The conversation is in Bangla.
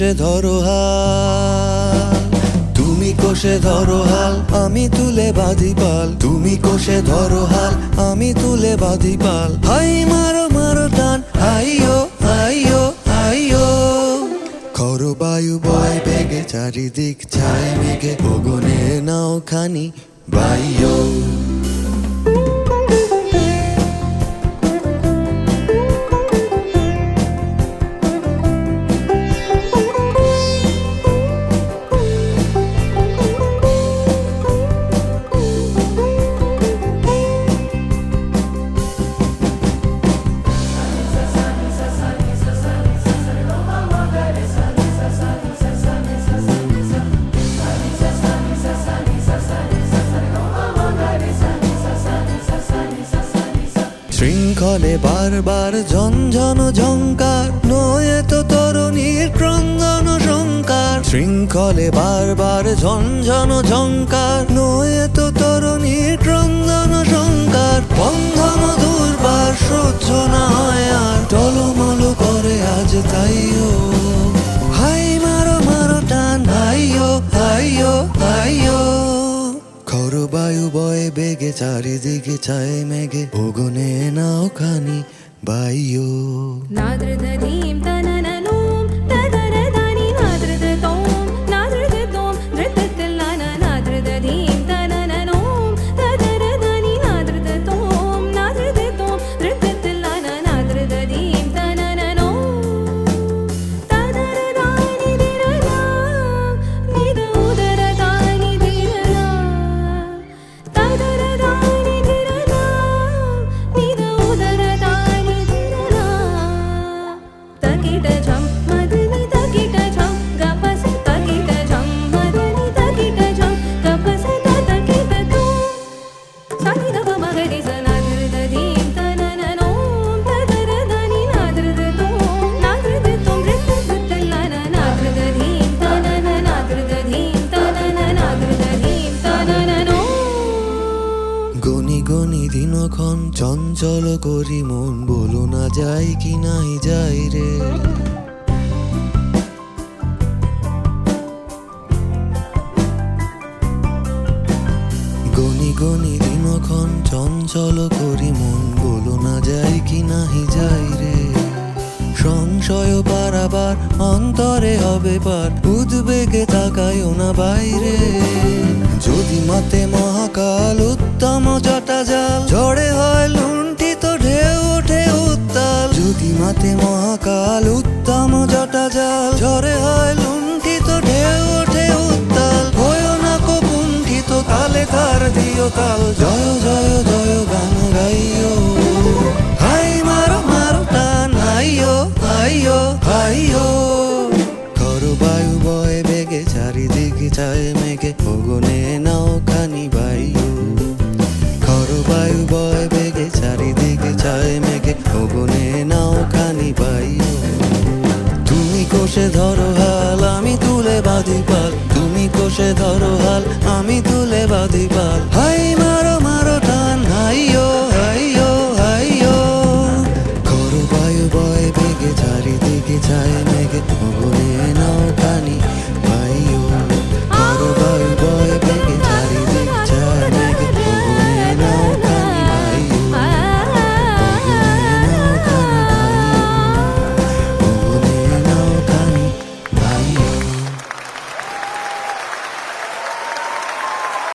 কোষে ধরো হাল, তুমি কোষে ধরো হাল, আমি তুলে বাঁধি পাল। তুমি কোষে ধরো হাল, আমি তুলে বাঁধি পাল। হাই মারো মারো টান, হাইয়ো হাইয়ো হাইয়ো। খর বায়ু বয় বেগে, চারিদিক ছায় মেঘে, গগনে নাও খানি বাইয়ো। শৃঙ্খলে বারবার ঝনঝন ঝঙ্কার, নয় তো তরুণীর ক্রন্দন সংকার। শৃঙ্খলে বারবার ঝনঝন ঝঙ্কার, নয় তো তরুণীর ক্রন্দন সংকার। বন্ধন দুর্বার সহ্য না হয় আর, টলমল করে আজ তাইও। হাই মারো মারো টান, হাইয়ো হাইয়ো হাইয়ো। খর বায়ু বয়ে বেগে, চারিদিকে ছায় মেঘে, ভুগনে নাও খানি বাইয়ো। নাদ্রদধীম তনননুম তদরদানি নাদ্রদতোম নাদ্রদতোম ধৃততলানা নাদ্রদধীম তনননুম তদরদানি নাদ্রদতোম নাদ্রদতোম ধৃততলানা নাদ্রদধীম তনননুম তদরদানি দিরনা নিদ উদরদানি দিরনা তদরদানি দিরনা নিদ উদরদানি দিরনা तकिट झम मदनी तकिट झम गपस तकिट झम मदनी तकिट झम गपस तकिट तू सानी दप मगरी सनाद्रदधीम तनननोम तदरदानी नाद्रदतोम नाद्रदतोम धृततलाना नाद्रदधीम तनन नाद्रदधीम तनन नाद्रदधीम तनननोम। গনি গনি দিনক্ষণ চঞ্চল করি মন, বলো না যাই কি নাই যাই রে। গনি গনি দিনক্ষণ চঞ্চল করি মন, বলো না যাই কি নাহি যাই রে। সংশয় পারাবার অন্তরে হবে পার, উদ্বেগে তাকায়ও না বাইরে। যদি মাতে মহাকাল উত্তম জটা জাল, ঝড়ে হয় লুণ্ঠিত ঢেউ ওঠে উত্তাল। যদি মাতে মহাকাল উত্তম জটা জাল, ঝড়ে হয় লুণ্ঠিত ঢেউ ওঠে উত্তাল। হয়ো না কুণ্ঠিত, তালে তার দিও তাল। জয় জয় জয় গান গাইও, হাই মারো মারো টান, হাইয়ো হাইয়ো হাইয়ো। খর বায়ু বয়ে বেগে, চারিদিকে ছায় মেঘে, গগনে নাও খানি বাইয়ো। খর বায়ু বয়ে বেগে, চারিদিকে ছায় মেঘে, গগনে নাও খানি বাইয়ো। তুমি কোষে ধরো হাল, আমি তুলে বাঁধি পাল। তুমি কোষে ধরো হাল, আমি তুলে বাঁধি পাল। হাই মারো